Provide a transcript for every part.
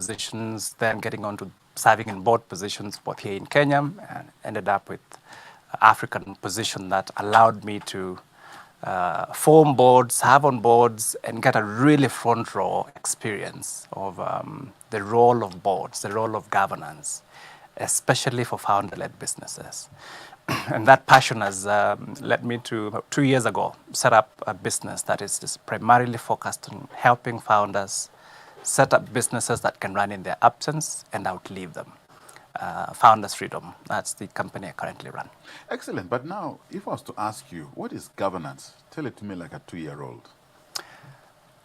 positions, then getting on to serving in board positions both here in Kenya, and ended up with African position that allowed me to form boards, serve on boards, and get a really front row experience of the role of boards, the role of governance, especially for founder-led businesses. And that passion has led me to, about 2 years ago, set up a business that is just primarily focused on helping founders set up businesses that can run in their absence and outlive them. Founders Freedom, that's the company I currently run. Excellent. But now, if I was to ask you, what is governance? Tell it to me like a 2-year-old.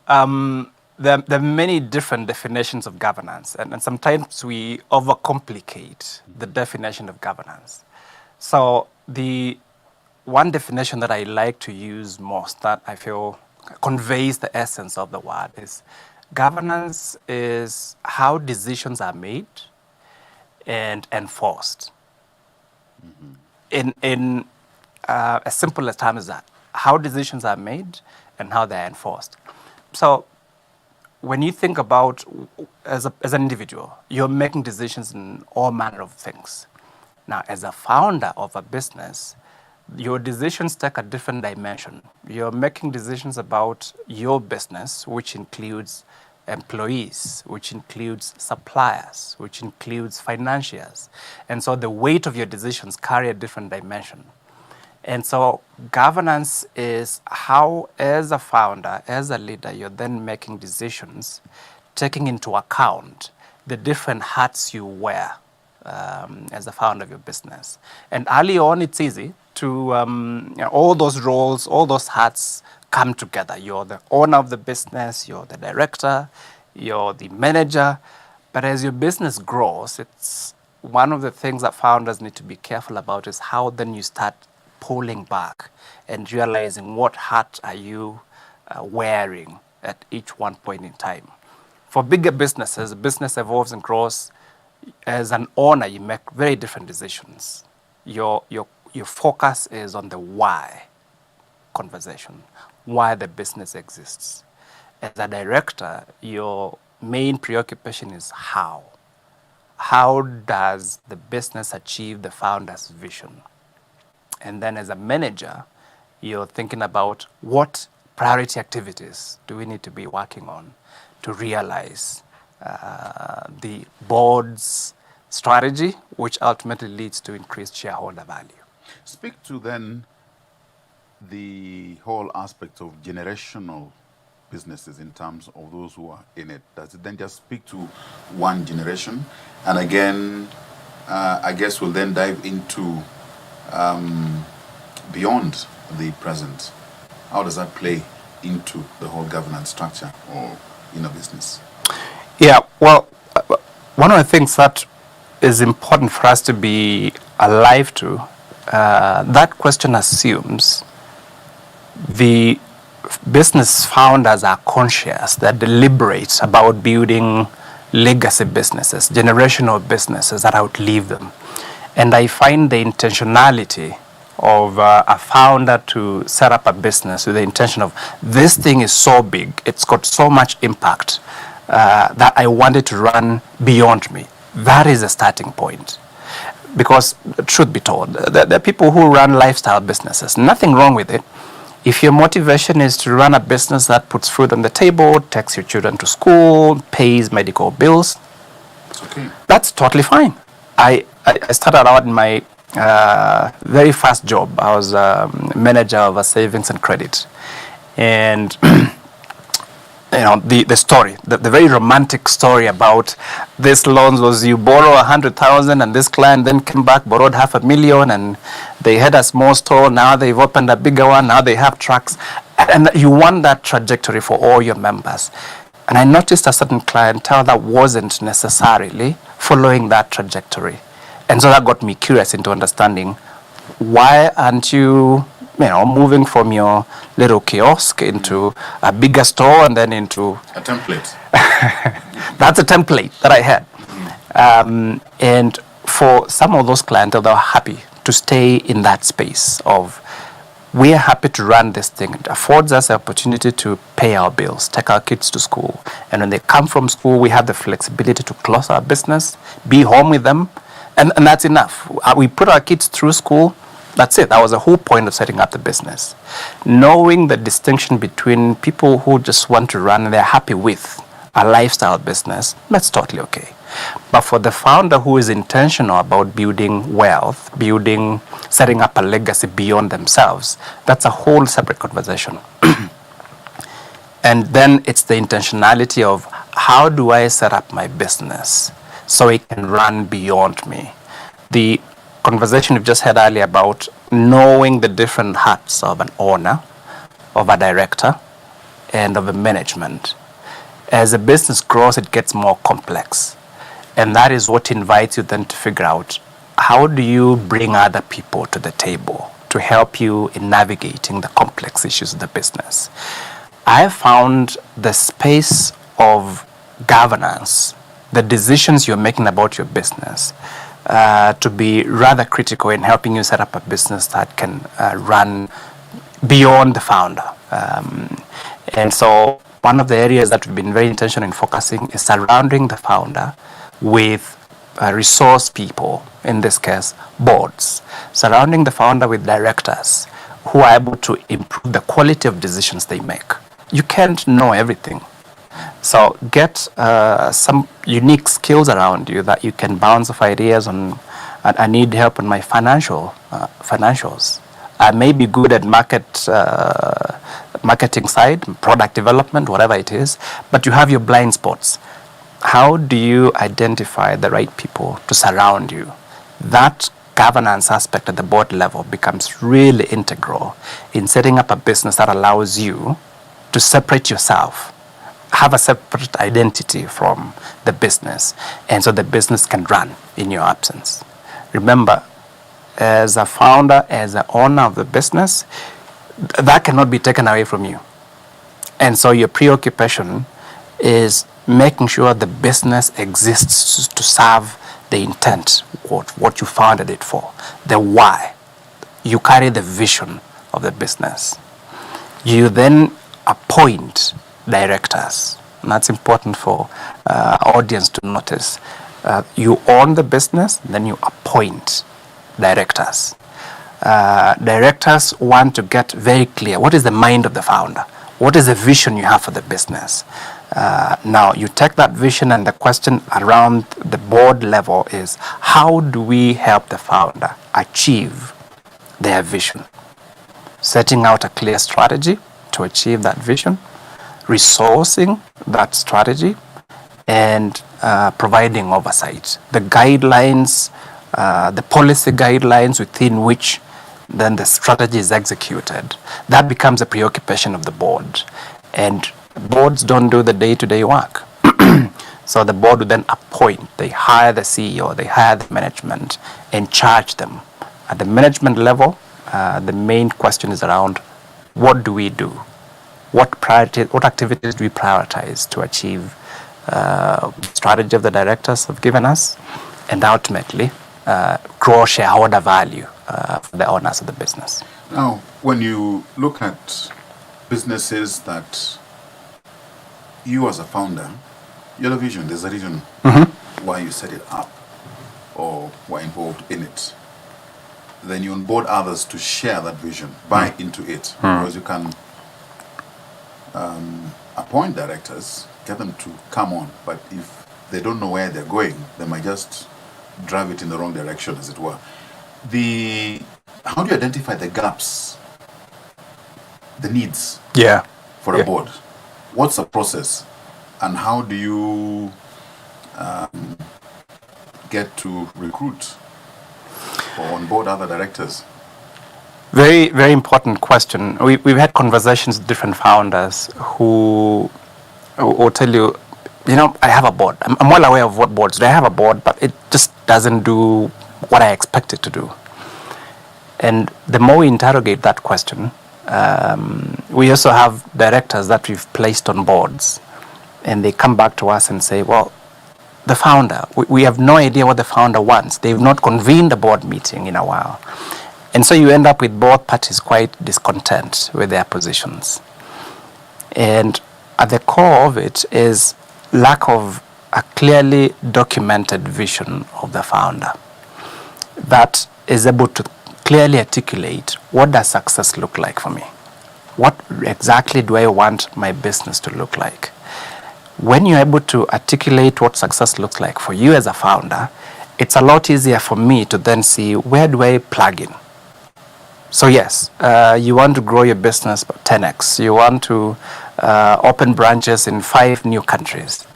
There are many different definitions of governance, and sometimes we overcomplicate the definition of governance. So the one definition that I like to use most, that I feel conveys the essence of the word, is governance is how decisions are made and enforced. In as simple a term as that, how decisions are made and how they're enforced. So when you think about, as an individual, you're making decisions in all manner of things. Now, as a founder of a business, your decisions take a different dimension. You're making decisions about your business, which includes employees, which includes suppliers, which includes financiers. And so the weight of your decisions carry a different dimension. And so governance is how, as a founder, as a leader, you're then making decisions, taking into account the different hats you wear as a founder of your business. And early on, it's easy to, all those roles, all those hats come together. You're the owner of the business, you're the director, you're the manager. But as your business grows, it's one of the things that founders need to be careful about is how then you start pulling back and realizing what hat are you wearing at each one point in time. For bigger businesses, the business evolves and grows. As an owner, you make very different decisions. Your focus is on the why conversation, why the business exists. As a director, your main preoccupation is how. How does the business achieve the founder's vision? And then as a manager, you're thinking about what priority activities do we need to be working on to realize the board's strategy, which ultimately leads to increased shareholder value. Speak to then the whole aspect of generational businesses in terms of those who are in it. Does it then just speak to one generation? And again, I guess we'll then dive into beyond the present. How does that play into the whole governance structure or in a business? Yeah, well, one of the things that is important for us to be alive to, that question assumes the business founders are conscious, they're deliberate about building legacy businesses, generational businesses that outlive them. And I find the intentionality of a founder to set up a business with the intention of, this thing is so big, it's got so much impact, that I want it to run beyond me. That is a starting point. Because, truth be told, there are people who run lifestyle businesses. Nothing wrong with it. If your motivation is to run a business that puts food on the table, takes your children to school, pays medical bills, it's okay. That's totally fine. I started out in my very first job. I was manager of a savings and credit. And the story, the very romantic story about this loans was you borrow 100,000 and this client then came back, borrowed $500,000 and they had a small store, now they've opened a bigger one, now they have trucks. And you want that trajectory for all your members. And I noticed a certain clientele that wasn't necessarily following that trajectory. And so that got me curious into understanding, why aren't you moving from your little kiosk into a bigger store and then into a template? That's a template that I had. And for some of those clients, they were happy to stay in that space of we are happy to run this thing. It affords us the opportunity to pay our bills, take our kids to school. And when they come from school, we have the flexibility to close our business, be home with them, and that's enough. We put our kids through school, that's it. That was the whole point of setting up the business. Knowing the distinction between people who just want to run and they're happy with a lifestyle business, that's totally okay. But for the founder who is intentional about building wealth, setting up a legacy beyond themselves, that's a whole separate conversation. And then it's the intentionality of how do I set up my business so it can run beyond me. The conversation we've just had earlier about knowing the different hats of an owner, of a director, and of a management. As a business grows, it gets more complex. And that is what invites you then to figure out how do you bring other people to the table to help you in navigating the complex issues of the business. I have found the space of governance, the decisions you're making about your business, to be rather critical in helping you set up a business that can run beyond the founder. And so one of the areas that we've been very intentional in focusing is surrounding the founder with resource people, in this case, boards, surrounding the founder with directors who are able to improve the quality of decisions they make. You can't know everything. So get some unique skills around you that you can bounce off ideas on. I need help on my financials. I may be good at marketing side, product development, whatever it is, but you have your blind spots. How do you identify the right people to surround you? That governance aspect at the board level becomes really integral in setting up a business that allows you to separate yourself, have a separate identity from the business, and so the business can run in your absence. Remember, as a founder, as an owner of the business, that cannot be taken away from you. And so your preoccupation is making sure the business exists to serve the intent, what you founded it for, the why. You carry the vision of the business. You then appoint directors. And that's important for our audience to notice. You own the business, then you appoint directors. Directors want to get very clear. What is the mind of the founder? What is the vision you have for the business? Now, you take that vision, and the question around the board level is, how do we help the founder achieve their vision? Setting out a clear strategy to achieve that vision, resourcing that strategy, and providing oversight. The guidelines, the policy guidelines within which then the strategy is executed. That becomes a preoccupation of the board. And boards don't do the day-to-day work. So the board would then appoint, they hire the CEO, they hire the management, and charge them. At the management level, the main question is around, what do we do? What activities do we prioritize to achieve the strategy of the directors have given us, and ultimately grow shareholder value for the owners of the business. Now, when you look at businesses that you as a founder, you have a vision, there's a reason why you set it up or were involved in it. Then you onboard others to share that vision, buy into it, because you can appoint directors, get them to come on, but if they don't know where they're going, they might just drive it in the wrong direction, as it were. How do you identify the gaps, the needs for a board? What's the process, and how do you get to recruit or onboard other directors? Very, very important question. We've had conversations with different founders who will tell you, I have a board. I'm well aware of what boards do. I have a board, but it just doesn't do what I expect it to do. And the more we interrogate that question, we also have directors that we've placed on boards, and they come back to us and say, well, the founder, we have no idea what the founder wants. They've not convened a board meeting in a while. And so you end up with both parties quite discontent with their positions. And at the core of it is lack of a clearly documented vision of the founder that is able to clearly articulate, what does success look like for me? What exactly do I want my business to look like? When you're able to articulate what success looks like for you as a founder, it's a lot easier for me to then see, where do I plug in? So yes, you want to grow your business by 10x. You want to open branches in 5 new countries.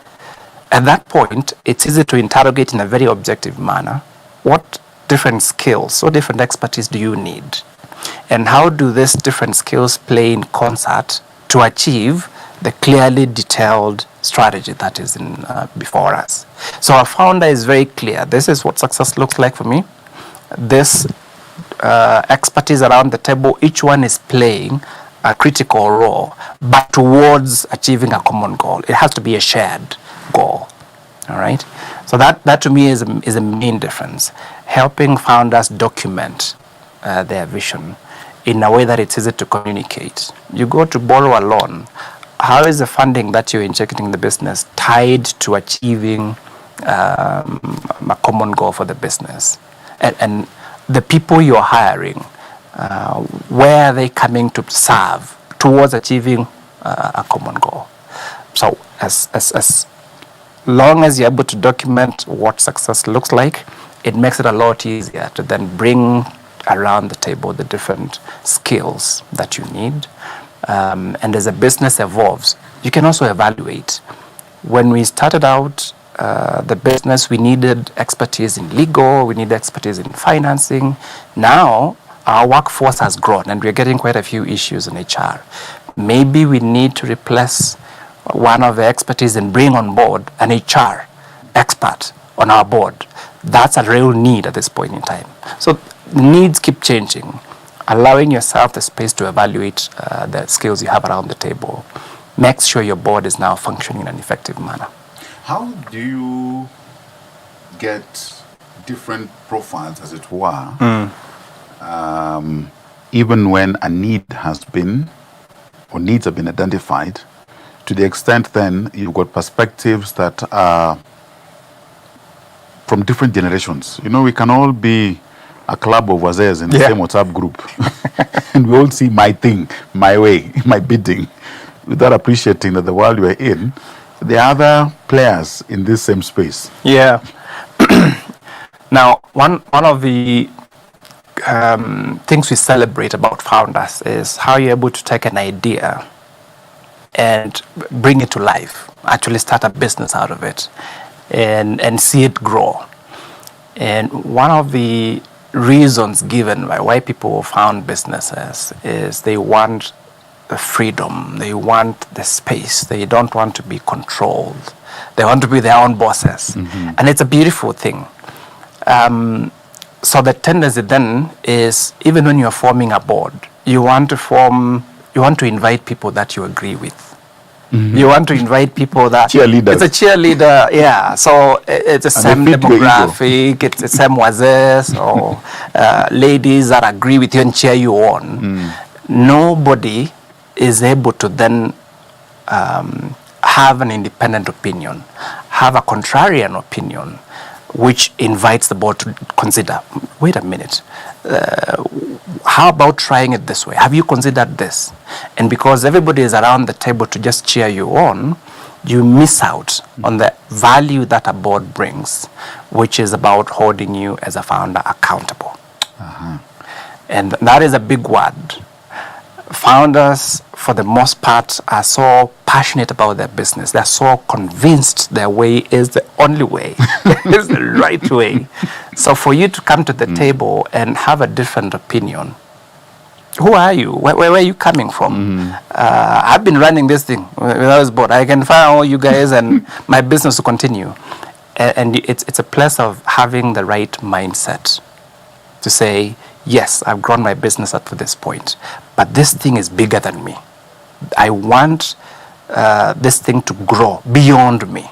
At that point, it's easy to interrogate in a very objective manner, what different skills or different expertise do you need? And how do these different skills play in concert to achieve the clearly detailed strategy that is before us? So our founder is very clear. This is what success looks like for me. This expertise around the table, each one is playing a critical role, but towards achieving a common goal. It has to be a shared goal. All right. So that to me is a main difference. Helping founders document their vision in a way that it's easy to communicate. You go to borrow a loan. How is the funding that you're injecting in the business tied to achieving a common goal for the business? And the people you're hiring, where are they coming to serve towards achieving a common goal? So as long as you're able to document what success looks like, it makes it a lot easier to then bring around the table the different skills that you need. And as a business evolves, you can also evaluate. When we started out the business, we needed expertise in legal, we needed expertise in financing. Now, our workforce has grown and we're getting quite a few issues in HR. Maybe we need to replace one of the expertise and bring on board an HR expert on our board. That's a real need at this point in time. So needs keep changing. Allowing yourself the space to evaluate the skills you have around the table makes sure your board is now functioning in an effective manner. How do you get different profiles, as it were, even when a need has been, or needs have been identified, to the extent then you've got perspectives that are from different generations? You know, we can all be a club of wazers in the same WhatsApp group. And we all see my thing, my way, my bidding, without appreciating that the world we're in, there are other players in this same space. Yeah. Now, one of the things we celebrate about founders is how you're able to take an idea and bring it to life, actually start a business out of it and see it grow. And one of the reasons given by why people found businesses is they want the freedom, they want the space, they don't want to be controlled, they want to be their own bosses. And it's a beautiful thing. So the tendency then is, even when you're forming a board, you want to invite people that you agree with. You want to invite people that... Cheerleaders. It's a cheerleader, yeah. So it's the same demographic, it's the same wazers or ladies that agree with you and cheer you on. Nobody is able to then have an independent opinion, have a contrarian opinion, which invites the board to consider, wait a minute, how about trying it this way? Have you considered this? And because everybody is around the table to just cheer you on, you miss out on the value that a board brings, which is about holding you as a founder accountable. And that is a big word. Founders, for the most part, are so passionate about their business. They're so convinced their way is the only way, is the right way. So for you to come to the table and have a different opinion, who are you? Where are you coming from? I've been running this thing when I was bored. I can fire all you guys and my business will continue. And it's a place of having the right mindset to say, yes, I've grown my business up to this point, but this thing is bigger than me. I want this thing to grow beyond me.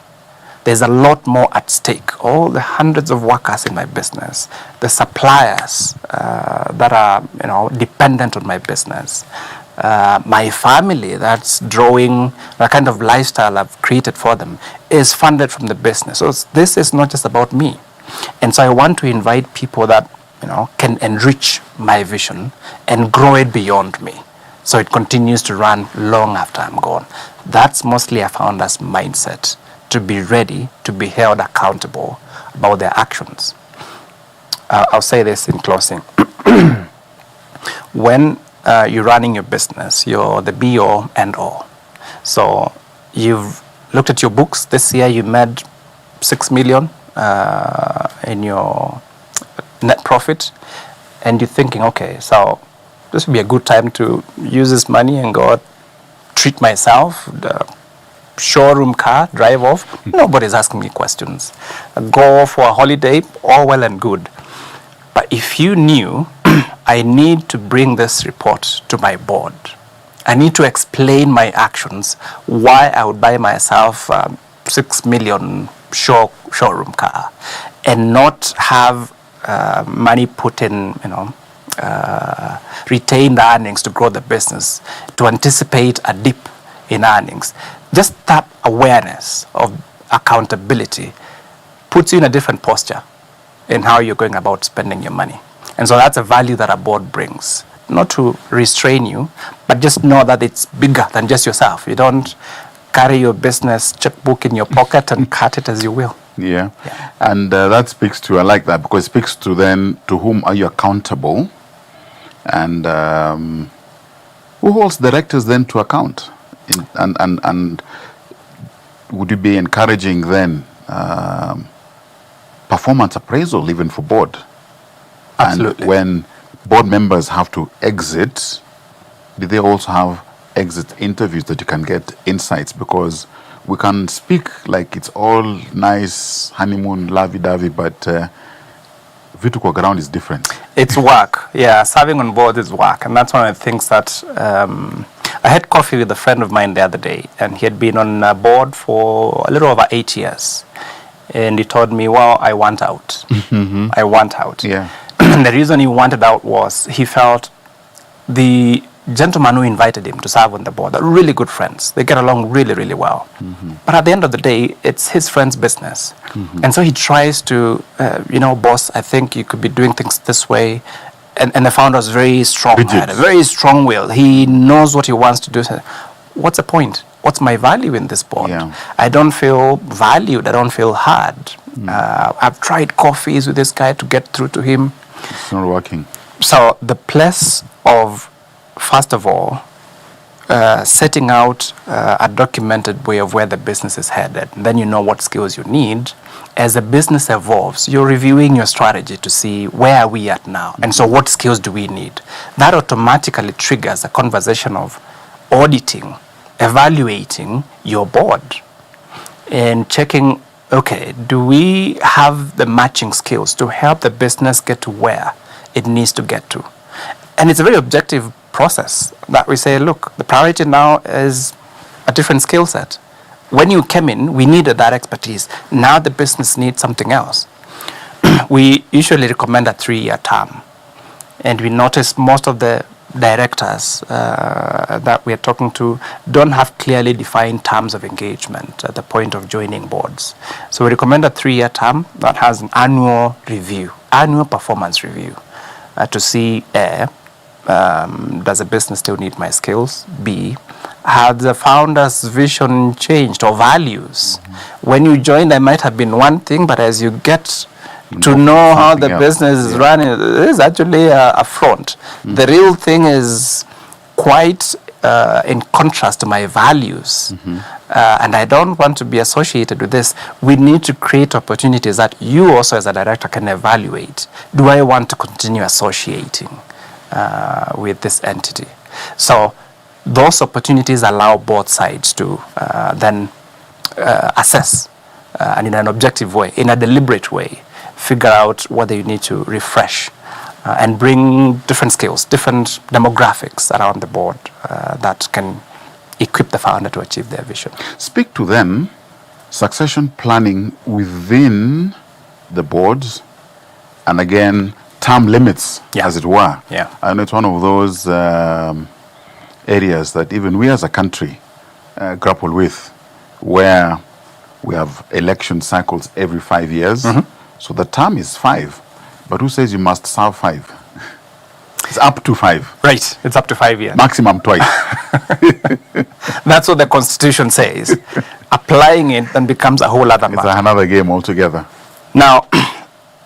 there's a lot more at stake. All the hundreds of workers in my business, the suppliers that are dependent on my business, my family that's drawing the kind of lifestyle I've created for them is funded from the business. So this is not just about me. And so I want to invite people that can enrich my vision and grow it beyond me, so it continues to run long after I'm gone. That's mostly a founder's mindset, to be ready to be held accountable about their actions. I'll say this in closing. When you're running your business, you're the be-all and all. So you've looked at your books. This year you made 6 million in your net profit, and you're thinking, okay, so this would be a good time to use this money and go treat myself, the showroom car, drive off. Nobody's asking me questions. Go for a holiday, all well and good. But if you knew I need to bring this report to my board, I need to explain my actions, why I would buy myself 6 million showroom car and not have money put in, retained earnings to grow the business, to anticipate a dip in earnings. Just that awareness of accountability puts you in a different posture in how you're going about spending your money. And so that's a value that a board brings. Not to restrain you, but just know that it's bigger than just yourself. You don't carry your business checkbook in your pocket and cut it as you will. Yeah. And that speaks to, I like that, because it speaks to then, to whom are you accountable? And who holds directors then to account? And would you be encouraging then performance appraisal even for board? Absolutely. And when board members have to exit, do they also have exit interviews that you can get insights? Because we can speak like it's all nice, honeymoon, lovey-dovey, but vitu kwa ground is different. It's work. Yeah, serving on board is work. And that's one of the things that I had coffee with a friend of mine the other day, and he had been on a board for a little over 8 years. And he told me, well, I want out. I want out. Yeah. And the reason he wanted out was he felt the gentleman who invited him to serve on the board are really good friends. They get along really, really well. But at the end of the day, it's his friend's business. And so he tries to, boss, I think you could be doing things this way. And the founder is very strong, had a very strong will. He knows what he wants to do. What's the point? What's my value in this board? Yeah. I don't feel valued. I don't feel heard. I've tried coffees with this guy to get through to him. It's not working. So the place of, first of all, setting out a documented way of where the business is headed. And then you know what skills you need. As the business evolves, you're reviewing your strategy to see where are we at now. And so what skills do we need? That automatically triggers a conversation of auditing, evaluating your board, and checking, okay, do we have the matching skills to help the business get to where it needs to get to? And it's a very objective process that we say, look, the priority now is a different skill set. When you came in, we needed that expertise. Now the business needs something else. We usually recommend a 3-year term. And we notice most of the directors that we're talking to don't have clearly defined terms of engagement at the point of joining boards. So we recommend a 3-year term that has an annual review, annual performance review, to see does the business still need my skills? B, has the founder's vision changed or values? When you joined, there might have been one thing, but as you get to know how the business is running, it is actually a front. The real thing is quite in contrast to my values. And I don't want to be associated with this. We need to create opportunities that you also as a director can evaluate. Do I want to continue associating with this entity? So those opportunities allow both sides to then assess and in an objective way, in a deliberate way, figure out whether you need to refresh and bring different skills, different demographics around the board that can equip the founder to achieve their vision. Speak to them succession planning within the boards, and again, term limits, Yeah. as it were. Yeah. I know it's one of those areas that even we as a country grapple with, where we have election cycles every 5 years. So the term is 5, but who says you must serve 5? It's up to 5. Right. It's up to 5 years. Maximum twice. That's what the Constitution says. Applying it then becomes a whole other It's matter. another game altogether. Now,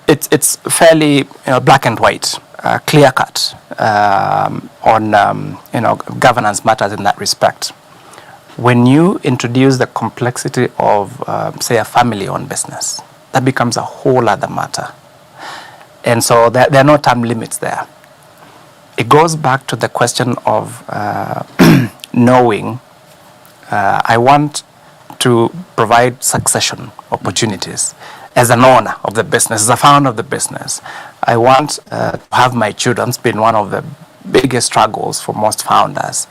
it's fairly black and white, clear cut on governance matters in that respect. When you introduce the complexity of, say, a family-owned business, that becomes a whole other matter. And so there are no time limits there. It goes back to the question of knowing, I want to provide succession opportunities as an owner of the business, as a founder of the business. I want to have my children. It's been one of the biggest struggles for most founders.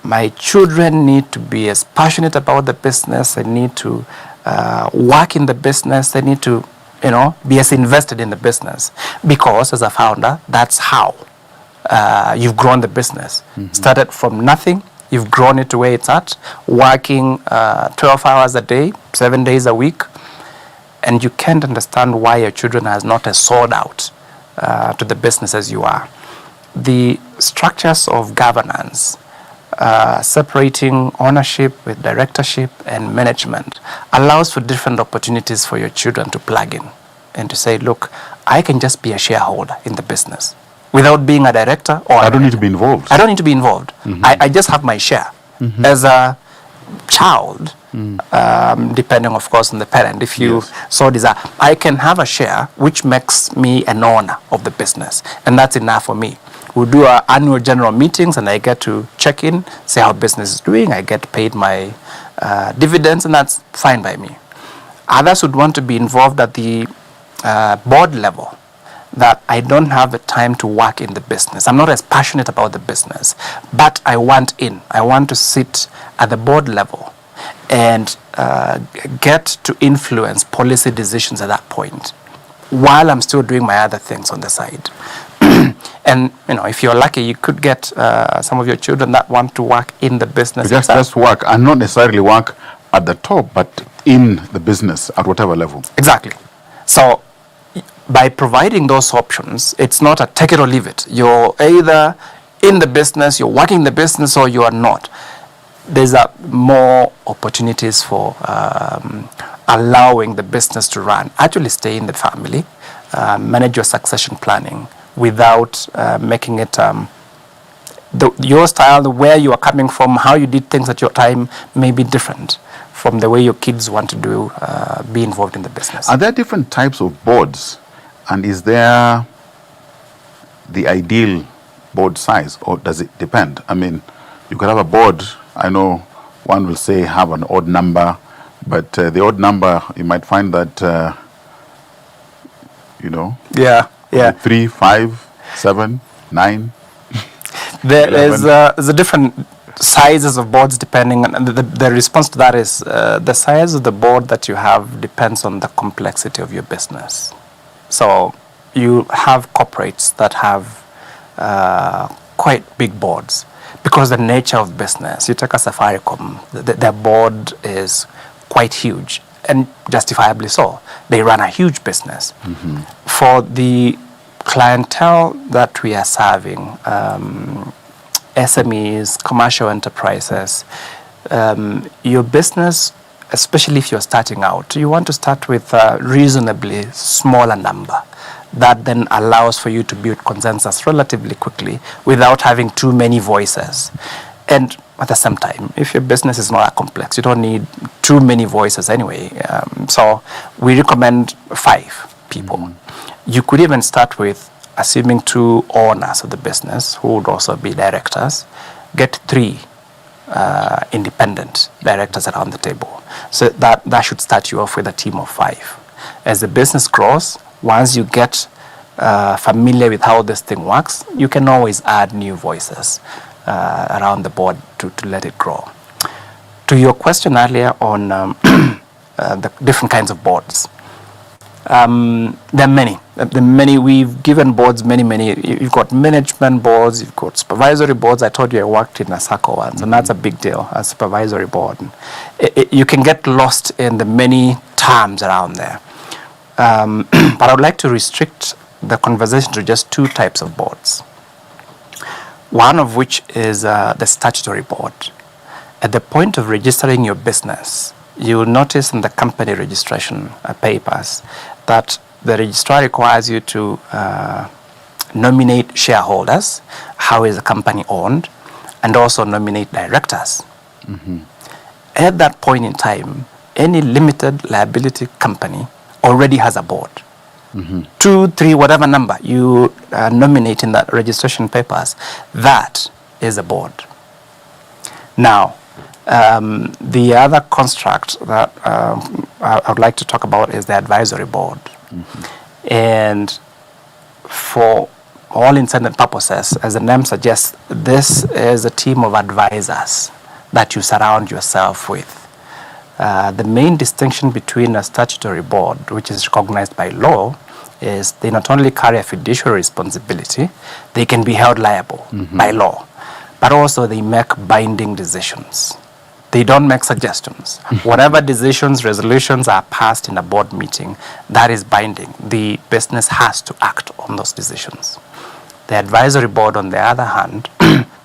My children need to be as passionate about the business. They need to work in the business. They need to, be as invested in the business. Because as a founder, that's how you've grown the business. Started from nothing. You've grown it to where it's at, working 12 hours a day, 7 days a week. And you can't understand why your children are not as sold out to the business as you are. The structures of governance, separating ownership with directorship and management, allows for different opportunities for your children to plug in and to say, look, I can just be a shareholder in the business without being a director or I don't need to be involved. I don't need to be involved. I just have my share. As a child, depending, of course, on the parent, if you so desire, I can have a share which makes me an owner of the business, and that's enough for me. We'll do our annual general meetings, and I get to check in, see how business is doing. I get paid my dividends, and that's fine by me. Others would want to be involved at the board level, that I don't have the time to work in the business. I'm not as passionate about the business, but I want in. I want to sit at the board level and get to influence policy decisions at that point, while I'm still doing my other things on the side. And if you're lucky, you could get some of your children that want to work in the business. Just work, and not necessarily work at the top, but in the business at whatever level. Exactly. So by providing those options, it's not a take it or leave it. You're either in the business, you're working in the business, or you are not. There's more opportunities for allowing the business to run. Actually stay in the family, manage your succession planning without making it your style, where you are coming from, how you did things at your time may be different from the way your kids want to do, be involved in the business. Are there different types of boards? And is there the ideal board size, or does it depend? I mean, you could have a board, I know one will say have an odd number, but the odd number, you might find that, Yeah. 3, 5, 7, 9. There is the different sizes of boards depending on the response to that is the size of the board that you have depends on the complexity of your business. So you have corporates that have quite big boards because the nature of business. You take a Safaricom, their board is quite huge, and justifiably so. They run a huge business. For the clientele that we are serving, SMEs, commercial enterprises, your business, especially if you're starting out, you want to start with a reasonably smaller number that then allows for you to build consensus relatively quickly without having too many voices. And at the same time, if your business is not that complex, you don't need too many voices anyway. So we recommend 5 people. You could even start with assuming 2 owners of the business who would also be directors, get 3 independent directors around the table. So that should start you off with a team of 5. As the business grows, once you get familiar with how this thing works, you can always add new voices around the board to let it grow. To your question earlier on the different kinds of boards. There are many. We've given boards many. You've got management boards, you've got supervisory boards. I told you I worked in ASACO once, and that's a big deal, a supervisory board. You can get lost in the many terms around there. But I would like to restrict the conversation to just two types of boards. One of which is the statutory board. At the point of registering your business, you will notice in the company registration papers that the registrar requires you to nominate shareholders, how is the company owned, and also nominate directors. At that point in time, any limited liability company already has a board. 2, 3, whatever number you nominate in the registration papers, that is a board. Now, the other construct that I would like to talk about is the advisory board. And for all intents and purposes, as the name suggests, this is a team of advisors that you surround yourself with. The main distinction between a statutory board, which is recognized by law, is they not only carry a fiduciary responsibility, they can be held liable by law, but also they make binding decisions. They don't make suggestions. Whatever decisions, resolutions are passed in a board meeting, that is binding. The business has to act on those decisions. The advisory board, on the other hand,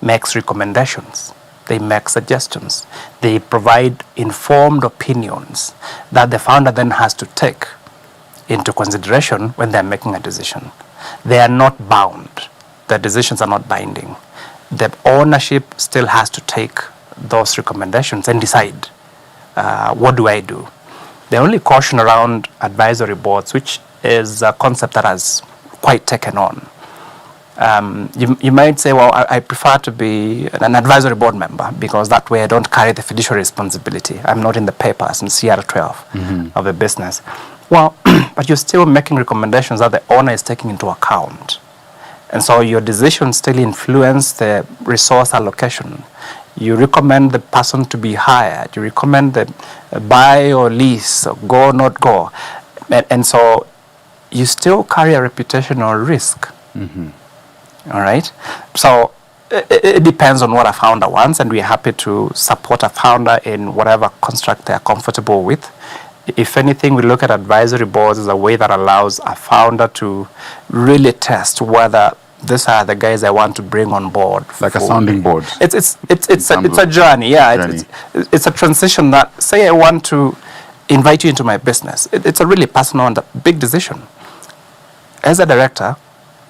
makes recommendations. They make suggestions. They provide informed opinions that the founder then has to take into consideration when they're making a decision. They are not bound. The decisions are not binding. The ownership still has to take those recommendations and decide, what do I do? The only caution around advisory boards, which is a concept that has quite taken on, you might say, well, I prefer to be an advisory board member because that way I don't carry the fiduciary responsibility. I'm not in the papers in CR12 of a business. Well, but you're still making recommendations that the owner is taking into account. And so your decisions still influence the resource allocation. You recommend the person to be hired. You recommend the buy or lease, or go or not go. And so you still carry a reputational risk. All right? So it depends on what a founder wants, and we're happy to support a founder in whatever construct they're comfortable with. If anything, we look at advisory boards as a way that allows a founder to really test whether these are the guys I want to bring on board. Like a sounding board. It's a journey, yeah. It's a transition that, say I want to invite you into my business. It's a really personal and a big decision. As a director,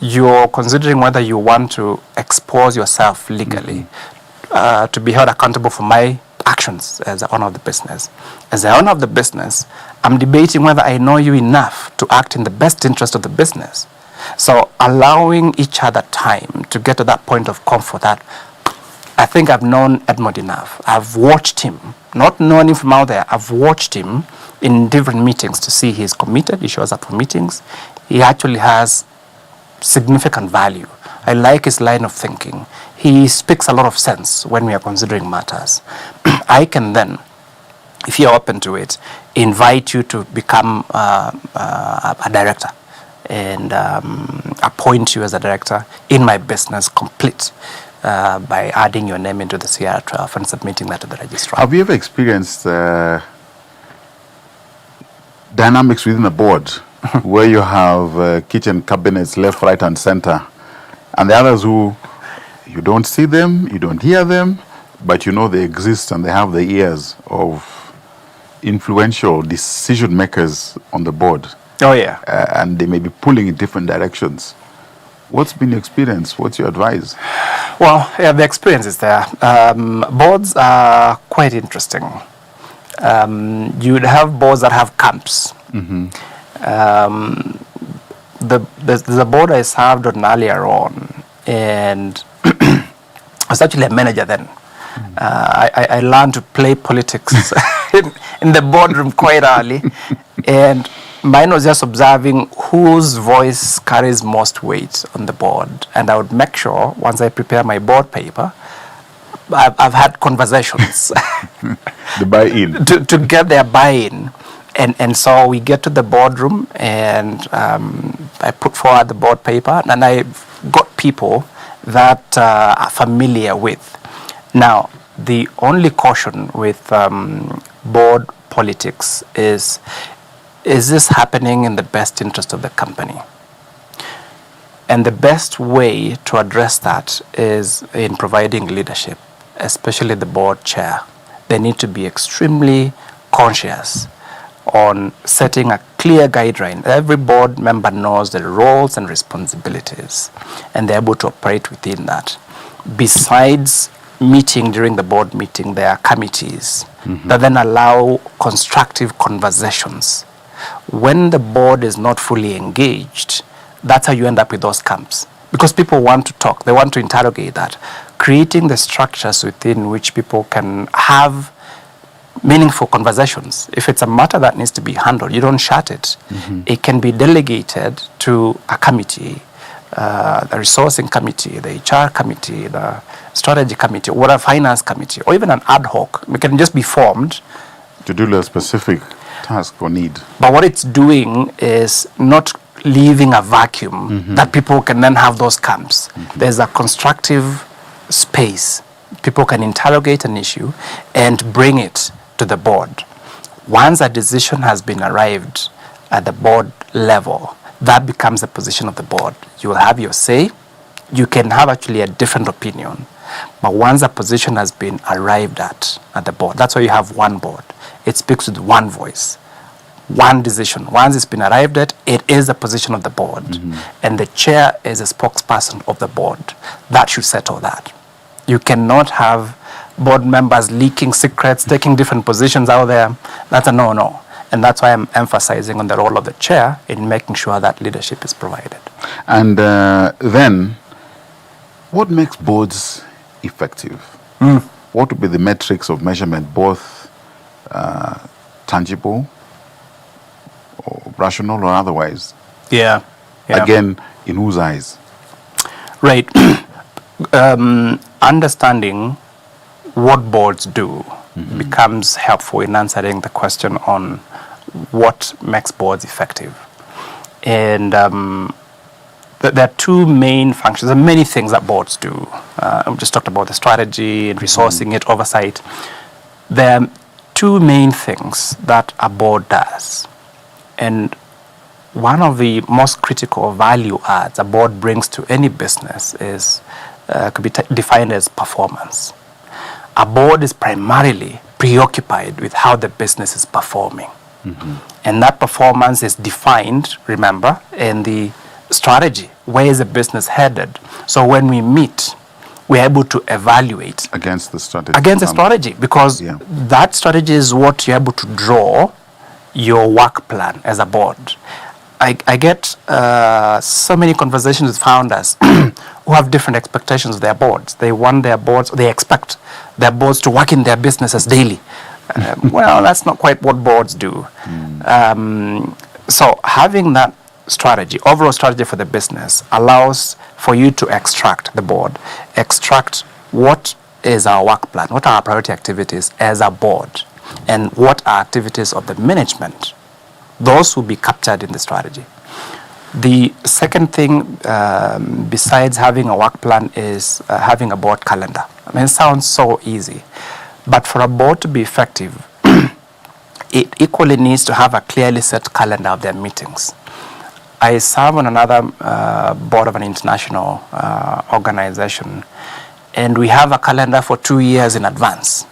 you're considering whether you want to expose yourself legally to be held accountable for my actions as the owner of the business. As the owner of the business, I'm debating whether I know you enough to act in the best interest of the business. So allowing each other time to get to that point of comfort that I think I've known Edmond enough. I've watched him, not known him from out there. I've watched him in different meetings to see he's committed. He shows up for meetings. He actually has significant value. I like his line of thinking. He speaks a lot of sense when we are considering matters. I can then, if you're open to it, invite you to become a director and appoint you as a director in my business complete by adding your name into the CR12 and submitting that to the registrar. Have you ever experienced dynamics within a board where you have kitchen cabinets left, right, and center, and the others who you don't see them, you don't hear them, but you know they exist and they have the ears of influential decision makers on the board? Oh, yeah. And they may be pulling in different directions. What's been your experience? What's your advice? Well, yeah, the experience is there. Boards are quite interesting. You'd have boards that have camps. The board I served on earlier on, and I was actually a manager then. I learned to play politics in the boardroom quite early, and mine was just observing whose voice carries most weight on the board. And I would make sure, once I prepare my board paper, I've had conversations the buy-in to get their buy-in. And so we get to the boardroom, and I put forward the board paper, and I got people that are familiar with. Now, the only caution with board politics is this happening in the best interest of the company? And the best way to address that is in providing leadership, especially the board chair. They need to be extremely conscious on setting a clear guideline. Every board member knows the roles and responsibilities, and they're able to operate within that. Besides meeting during the board meeting, there are committees that then allow constructive conversations. When the board is not fully engaged, that's how you end up with those camps. Because people want to talk, they want to interrogate that. Creating the structures within which people can have meaningful conversations. If it's a matter that needs to be handled, you don't shut it. It can be delegated to a committee, the resourcing committee, the HR committee, the strategy committee, or a finance committee, or even an ad hoc. It can just be formed to do a specific task or need. But what it's doing is not leaving a vacuum that people can then have those camps. There's a constructive space. People can interrogate an issue and bring it to the board. Once a decision has been arrived at the board level, that becomes the position of the board. You will have your say. You can have actually a different opinion. But once a position has been arrived at the board, that's why you have one board. It speaks with one voice, one decision. Once it's been arrived at, it is the position of the board. And the chair is a spokesperson of the board. That should settle that. You cannot have board members leaking secrets, taking different positions out there. That's a no-no. And that's why I'm emphasizing on the role of the chair in making sure that leadership is provided. And then, what makes boards effective? What would be the metrics of measurement, both tangible, or rational, or otherwise? Yeah. Again, in whose eyes? Right. Understanding what boards do becomes helpful in answering the question on what makes boards effective. And there are two main functions. There are many things that boards do. We just talked about the strategy and resourcing it, oversight. There are two main things that a board does. And one of the most critical value adds a board brings to any business is could be defined as performance. A board is primarily preoccupied with how the business is performing. And that performance is defined, remember, in the strategy. Where is the business headed? So when we meet, we're able to evaluate against the strategy. Against the strategy, because that strategy is what you're able to draw your work plan as a board. I get so many conversations with founders who have different expectations of their boards. They want their boards, they expect their boards to work in their businesses daily. Well, that's not quite what boards do. So having that strategy, overall strategy for the business, allows for you to extract what is our work plan, what are our priority activities as a board, and what are activities of the management. Those will be captured in the strategy. The second thing, besides having a work plan, is having a board calendar. I mean, it sounds so easy, but for a board to be effective, it equally needs to have a clearly set calendar of their meetings. I serve on another board of an international organization, and we have a calendar for 2 years in advance,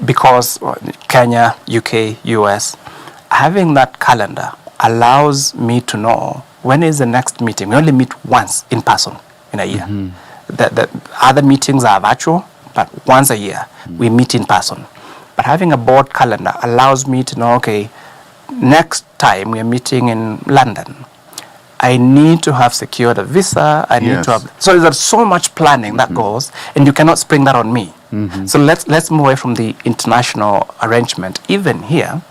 because Kenya, UK, US, having that calendar allows me to know when is the next meeting. We only meet once in person in a year. The other meetings are virtual, but once a year we meet in person. But having a board calendar allows me to know, okay, next time we are meeting in London, I need to have secured a visa. I need to have. So there's so much planning that goes, and you cannot spring that on me. So let's move away from the international arrangement. Even here,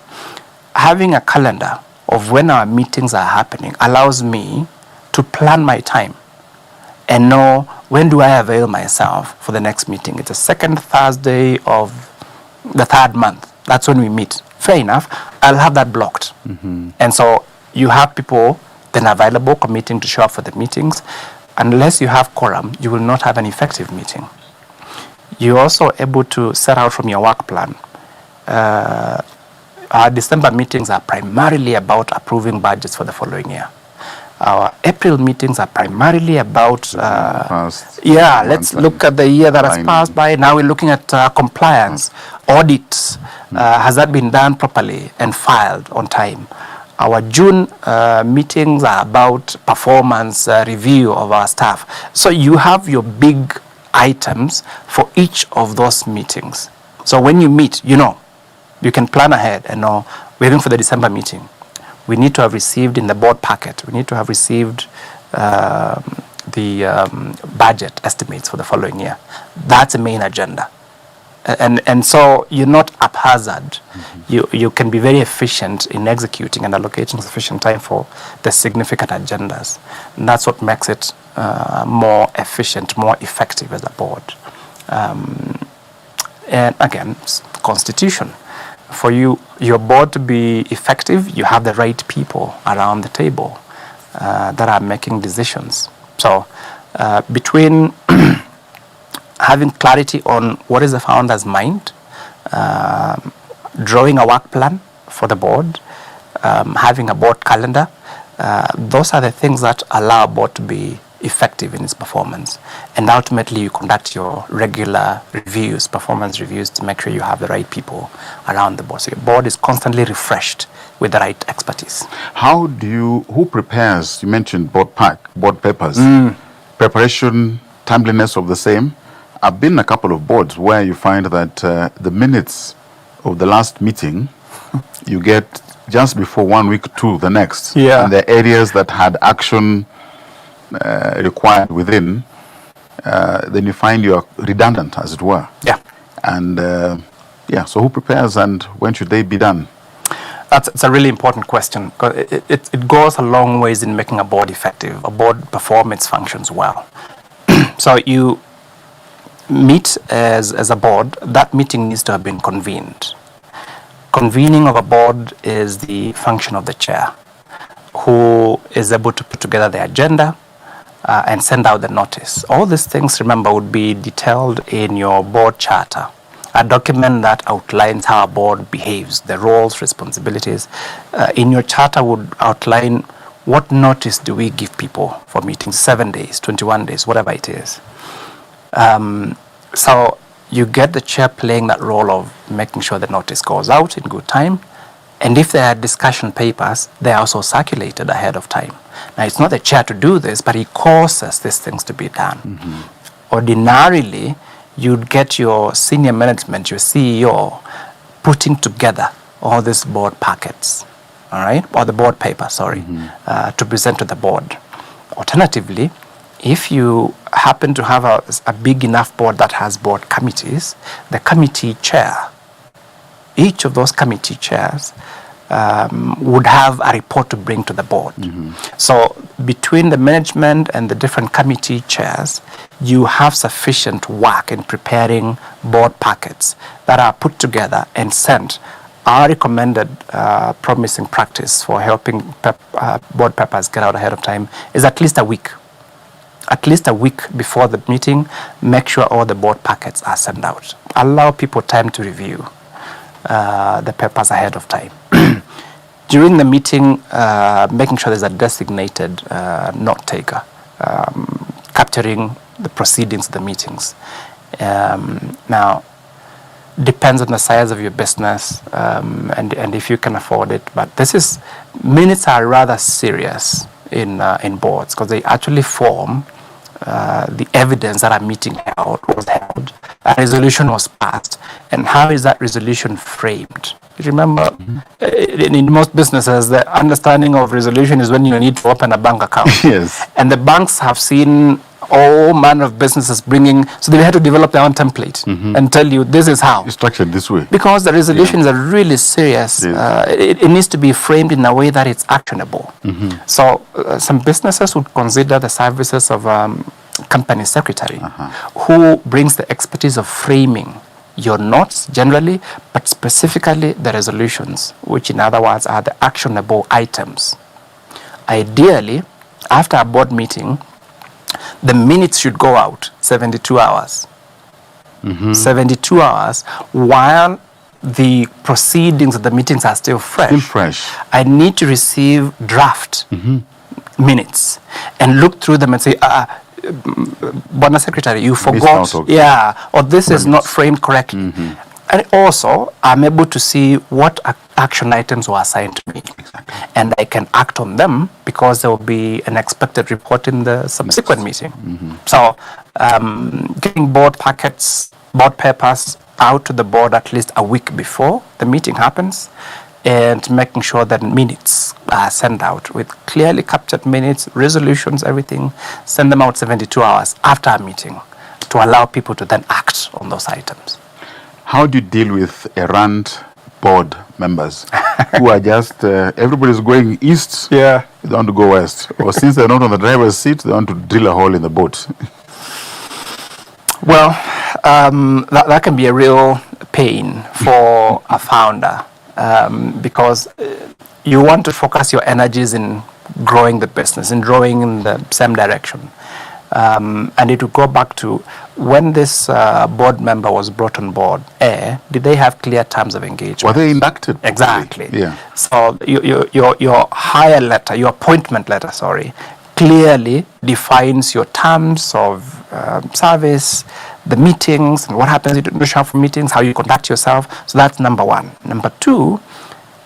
having a calendar of when our meetings are happening allows me to plan my time and know when do I avail myself for the next meeting. It's the second Thursday of the third month. That's when we meet. fair enough, I'll have that blocked. And so you have people then available committing to show up for the meetings. Unless you have quorum, you will not have an effective meeting. You're also able to set out from your work plan. Our December meetings are primarily about approving budgets for the following year. Our April meetings are primarily about, let's look at the year that has passed by. Now we're looking at compliance, audits. Has that been done properly and filed on time? Our June meetings are about performance review of our staff. So you have your big items for each of those meetings. So when you meet, you can plan ahead and know, we're going for the December meeting. We need to have received in the board packet, we need to have received the budget estimates for the following year. That's the main agenda. And so you're not haphazard. You can be very efficient in executing and allocating sufficient time for the significant agendas. And that's what makes it more efficient, more effective as a board. And again, constitution. For your board to be effective, you have the right people around the table that are making decisions. So between having clarity on what is the founder's mind, drawing a work plan for the board, having a board calendar, those are the things that allow a board to be effective in its performance. And ultimately you conduct your regular reviews, performance reviews, to make sure you have the right people around the board. So your board is constantly refreshed with the right expertise. Who prepares, you mentioned board papers, preparation, timeliness of the same? I've been in a couple of boards where you find that the minutes of the last meeting you get just before 1 week to the next. Yeah. And the areas that had action required within, then you find you're redundant, as it were. Yeah. And so who prepares and when should they be done? It's a really important question, because it goes a long ways in making a board effective, a board perform its functions well. So you meet as a board, that meeting needs to have been convened. Convening of a board is the function of the chair, who is able to put together the agenda and send out the notice. All these things, remember, would be detailed in your board charter, a document that outlines how a board behaves, the roles, responsibilities. In your charter would outline what notice do we give people for meetings, 7 days, 21 days, whatever it is. So you get the chair playing that role of making sure the notice goes out in good time. And if there are discussion papers, they are also circulated ahead of time. Now, it's not the chair to do this, but he causes these things to be done. Ordinarily, you'd get your senior management, your CEO, putting together all these board packets, all right, or the board paper, to present to the board. Alternatively, if you happen to have a big enough board that has board committees, the committee chair, each of those committee chairs would have a report to bring to the board. So between the management and the different committee chairs, you have sufficient work in preparing board packets that are put together and sent. Our recommended promising practice for helping board papers get out ahead of time is at least a week. At least a week before the meeting, make sure all the board packets are sent out. Allow people time to review the papers ahead of time. During the meeting, making sure there's a designated note taker, capturing the proceedings of the meetings. Now, depends on the size of your business and if you can afford it. But minutes are rather serious in boards, because they actually form the evidence that a meeting was held, a resolution was passed, and how is that resolution framed? Remember, in most businesses, the understanding of resolution is when you need to open a bank account. Yes. And the banks have seen all manner of businesses so they had to develop their own template and tell you this is how. It's structured this way. Because the resolutions are really serious. It needs to be framed in a way that it's actionable. So some businesses would consider the services of company secretary who brings the expertise of framing your notes generally, but specifically the resolutions, which in other words are the actionable items. Ideally, after a board meeting, the minutes should go out 72 hours. 72 hours while the proceedings of the meetings are still fresh. Still fresh. I need to receive draft minutes and look through them and say, Bwana Secretary, you forgot, or this is not framed correctly. And also, I'm able to see what action items were assigned to me. And I can act on them because there will be an expected report in the subsequent meeting. So, getting board packets, board papers out to the board at least a week before the meeting happens, and making sure that minutes are sent out with clearly captured minutes, resolutions, everything. Send them out 72 hours after a meeting to allow people to then act on those items. How do you deal with errant board members who are just, everybody's going east, they want to go west, or since they're not on the driver's seat, they want to drill a hole in the boat? Well, that can be a real pain for a founder, because you want to focus your energies in growing the business, in growing in the same direction. And it will go back to when this board member was brought on board, did they have clear terms of engagement? Were they inducted? Exactly. Yeah. So your hire letter, your appointment letter, clearly defines your terms of service, the meetings, and what happens if you don't show up for meetings, how you conduct yourself. So that's number one. Number two,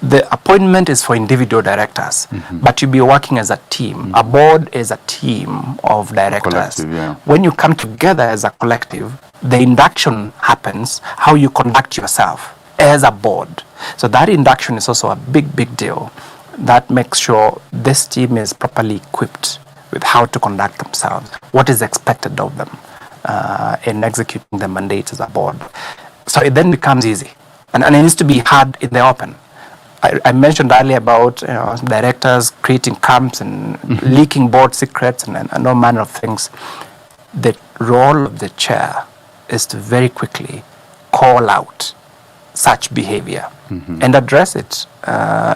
the appointment is for individual directors, but you'll be working as a team. A board is a team of directors. When you come together as a collective, the induction happens, how you conduct yourself as a board. So that induction is also a big deal. That makes sure this team is properly equipped with how to conduct themselves, what is expected of them in executing the mandates as a board. So it then becomes easy. And it needs to be had in the open. I mentioned earlier about directors creating camps and leaking board secrets and all manner of things. The role of the chair is to very quickly call out such behavior and address it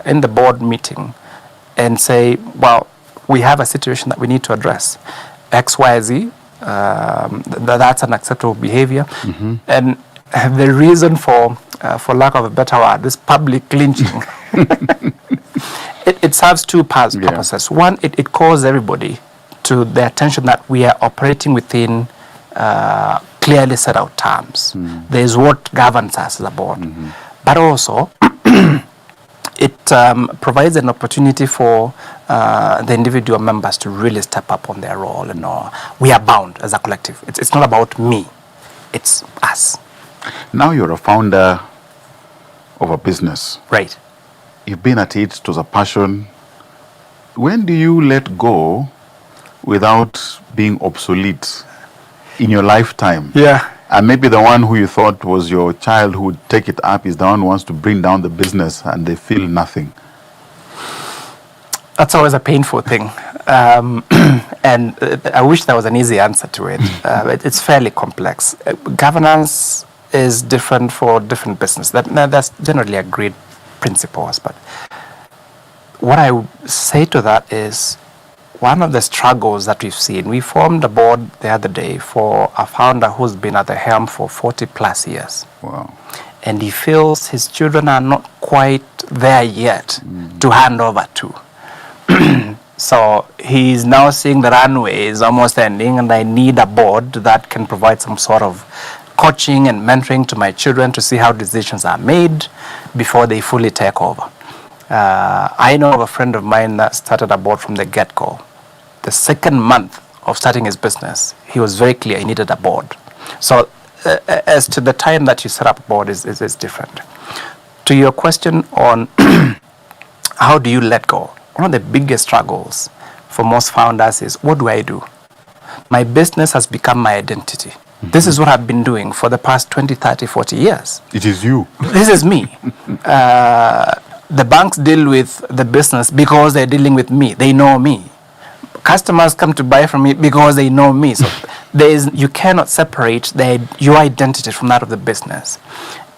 in the board meeting and say, well, we have a situation that we need to address. X, Y, Z, that's an acceptable behavior. And the reason for lack of a better word, this public lynching, it serves two purposes. One, it calls everybody to the attention that we are operating within clearly set out terms. There is what governs us as a board. But also, it provides an opportunity for the individual members to really step up on their role. And we are bound as a collective. It's not about me. It's us. Now you're a founder of a business. Right. You've been at it. It was a passion. When do you let go without being obsolete in your lifetime? Yeah. And maybe the one who you thought was your child who would take it up is the one who wants to bring down the business and they feel nothing. That's always a painful thing. And I wish there was an easy answer to it. It's fairly complex. Governance is different for different business. That's generally agreed principles. But what I would say to that is, one of the struggles that we've seen, we formed a board the other day for a founder who's been at the helm for 40 plus years. Wow. And he feels his children are not quite there yet to hand over to. So he's now seeing the runway is almost ending, and I need a board that can provide some sort of coaching and mentoring to my children to see how decisions are made before they fully take over. I know of a friend of mine that started a board from the get-go. The second month of starting his business, he was very clear he needed a board. So as to the time that you set up a board is different. To your question on how do you let go? One of the biggest struggles for most founders is, what do I do? My business has become my identity. This is what I've been doing for the past 20, 30, 40 years. It is you. This is me. The banks deal with the business because they're dealing with me. They know me. Customers come to buy from me because they know me. So you cannot separate your identity from that of the business.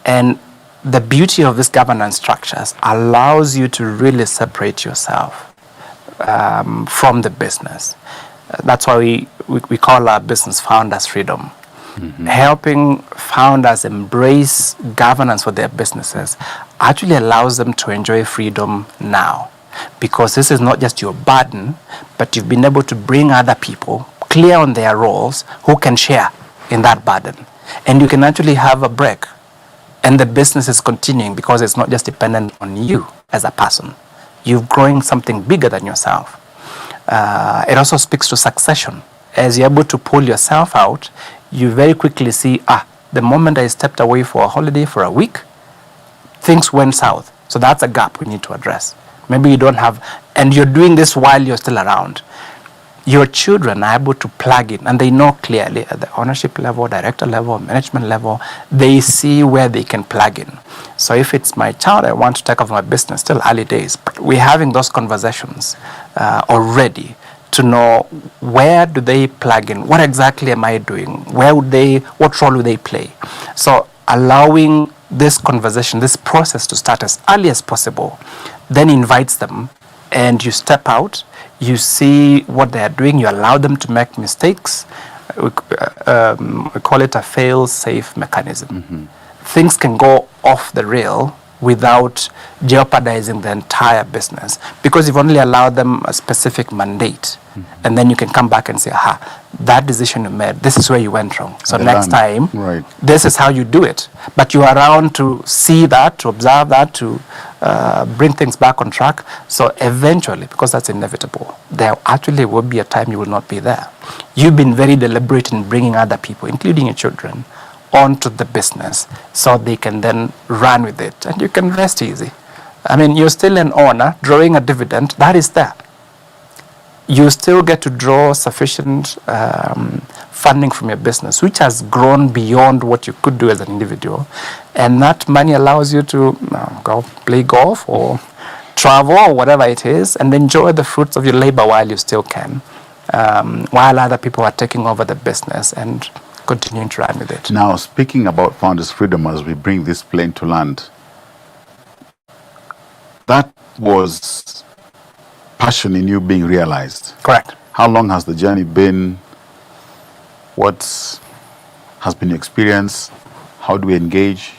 And the beauty of these governance structures allows you to really separate yourself from the business. That's why we call our business Founders Freedom. Helping founders embrace governance for their businesses actually allows them to enjoy freedom now, because this is not just your burden, but you've been able to bring other people clear on their roles who can share in that burden, and you can actually have a break, and the business is continuing because it's not just dependent on you as a person. You're growing something bigger than yourself. It also speaks to succession. As you're able to pull yourself out, you very quickly see, the moment I stepped away for a holiday for a week, things went south. So that's a gap we need to address. Maybe you don't have, and you're doing this while you're still around. Your children are able to plug in, and they know clearly at the ownership level, director level, management level, they see where they can plug in. So if it's my child, I want to take over my business, still early days, but we're having those conversations already to know where do they plug in, what exactly am I doing, what role would they play. So allowing this conversation, this process to start as early as possible, then invites them, and you step out, you see what they are doing, you allow them to make mistakes. We call it a fail-safe mechanism. Things can go off the rail without jeopardizing the entire business, because you've only allowed them a specific mandate. And then you can come back and say, that decision you made, this is where you went wrong. So next time, this is how you do it. But you are around to see that, to observe that, to bring things back on track. So eventually, because that's inevitable, there actually will be a time you will not be there. You've been very deliberate in bringing other people, including your children, onto the business so they can then run with it, and you can rest easy. I mean, you're still an owner drawing a dividend, that is there. You still get to draw sufficient funding from your business, which has grown beyond what you could do as an individual, and that money allows you to go play golf or travel or whatever it is, and enjoy the fruits of your labor while you still can, while other people are taking over the business and continuing to run with it. Now, speaking about Founders Freedom, as we bring this plane to land, that was passion in you being realized. Correct. How long has the journey been? What has been your experience? How do we engage?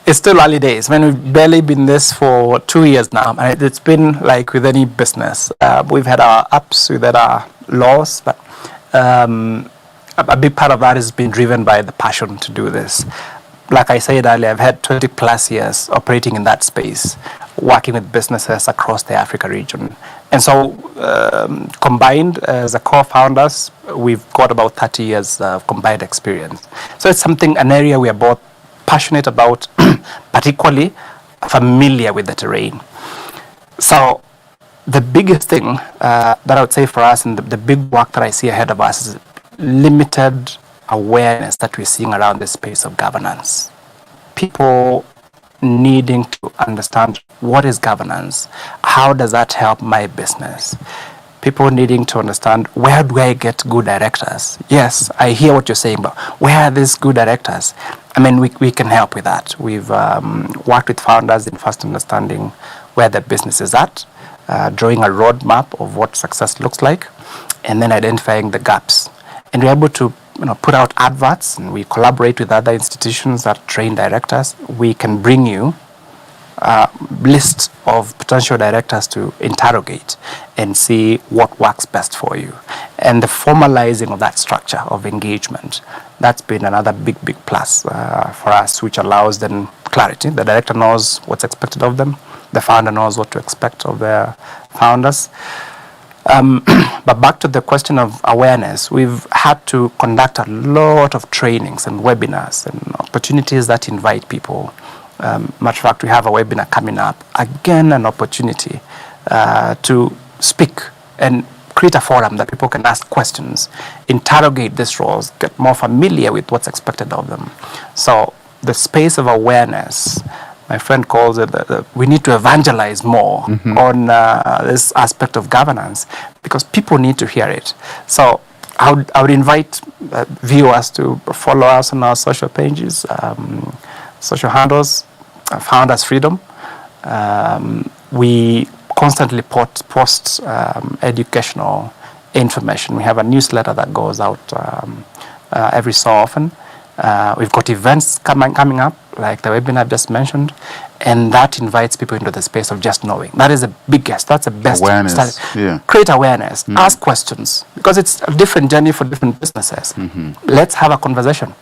It's still early days. I mean, we've barely been this for 2 years now. And it's been like with any business. We've had our ups, we've had our lows, but a big part of that has been driven by the passion to do this. Like I said earlier, I've had 20 plus years operating in that space, working with businesses across the Africa region. And so combined as a co-founders, we've got about 30 years of combined experience. So it's an area we are both passionate about, but equally familiar with the terrain. So the biggest thing that I would say for us, and the big work that I see ahead of us, is limited awareness that we're seeing around the space of governance. People needing to understand what is governance, how does that help my business? People needing to understand, where do I get good directors? Yes, I hear what you're saying, but where are these good directors? I mean, we can help with that. We've worked with founders in first understanding where the business is at, drawing a roadmap of what success looks like, and then identifying the gaps. And we're able to put out adverts, and we collaborate with other institutions that train directors. We can bring you a list of potential directors to interrogate and see what works best for you. And the formalizing of that structure of engagement, that's been another big plus for us, which allows them clarity. The director knows what's expected of them. The founder knows what to expect of their founders. But back to the question of awareness, we've had to conduct a lot of trainings and webinars and opportunities that invite people. Matter of fact, we have a webinar coming up. Again, an opportunity to speak and create a forum that people can ask questions, interrogate these roles, get more familiar with what's expected of them. So the space of awareness My friend calls it we need to evangelize more on this aspect of governance, because people need to hear it. So I would invite viewers to follow us on our social pages, social handles, Founders Freedom. We constantly post educational information. We have a newsletter that goes out every so often. We've got events coming up, like the webinar I've just mentioned, and that invites people into the space of just knowing. That is the biggest, that's the best. Awareness, yeah. Create awareness, ask questions, because it's a different journey for different businesses. Let's have a conversation.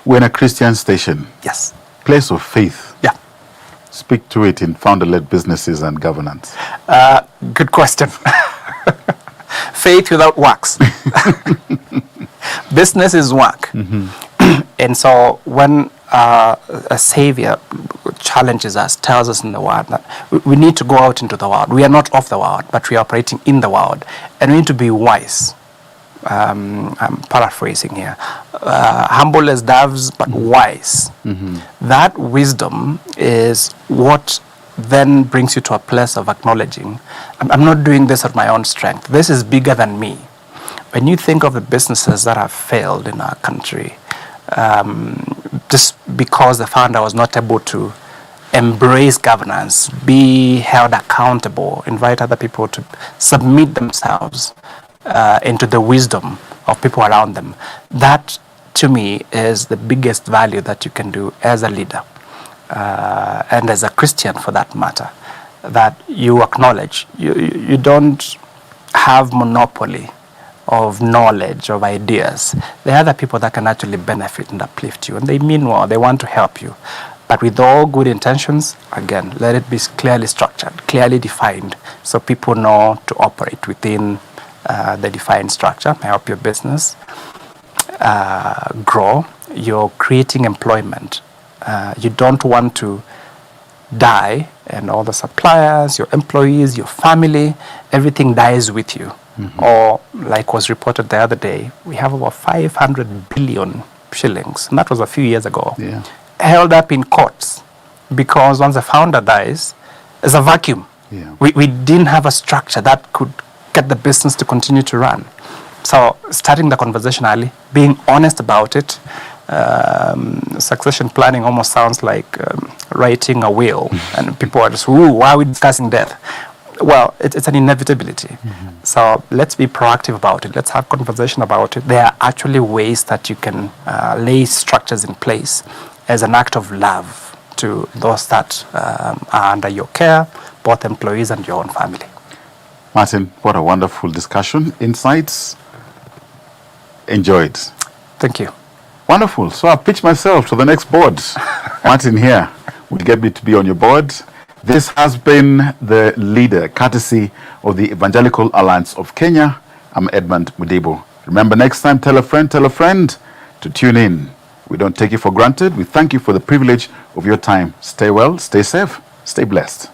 We're in a Christian station. Yes. Place of faith. Yeah. Speak to it in founder-led businesses and governance. Good question. Faith without works. Business is work. And so when a savior challenges us, tells us in the world that we need to go out into the world. We are not of the world, but we are operating in the world. And we need to be wise. I'm paraphrasing here. Humble as doves, but wise. That wisdom is what then brings you to a place of acknowledging, I'm not doing this at my own strength. This is bigger than me. When you think of the businesses that have failed in our country, just because the founder was not able to embrace governance, be held accountable, invite other people to submit themselves into the wisdom of people around them. That, to me, is the biggest value that you can do as a leader, and as a Christian for that matter, that you acknowledge you don't have monopoly of knowledge, of ideas. There are other people that can actually benefit and uplift you, and they mean well, they want to help you. But with all good intentions, again, let it be clearly structured, clearly defined, so people know to operate within the defined structure, help your business grow. You're creating employment. You don't want to die, and all the suppliers, your employees, your family, everything dies with you. Or, like was reported the other day, we have about 500 billion shillings, and that was a few years ago, held up in courts, because once the founder dies, there's a vacuum. We didn't have a structure that could get the business to continue to run. So starting the conversation early, being honest about it. Succession planning almost sounds like writing a will, and people are just, ooh, why are we discussing death? Well, it's an inevitability. So let's be proactive about it. Let's have conversation about it. There are actually ways that you can lay structures in place as an act of love to those that are under your care, both employees and your own family. Martin, what a wonderful discussion. Insights enjoyed. Thank you. Wonderful. So I pitch myself to the next board. Martin here will get me to be on your board. This has been The Leader, courtesy of the Evangelical Alliance of Kenya. I'm Edmund Mudibo. Remember, next time, tell a friend to tune in. We don't take it for granted. We thank you for the privilege of your time. Stay well, stay safe, stay blessed.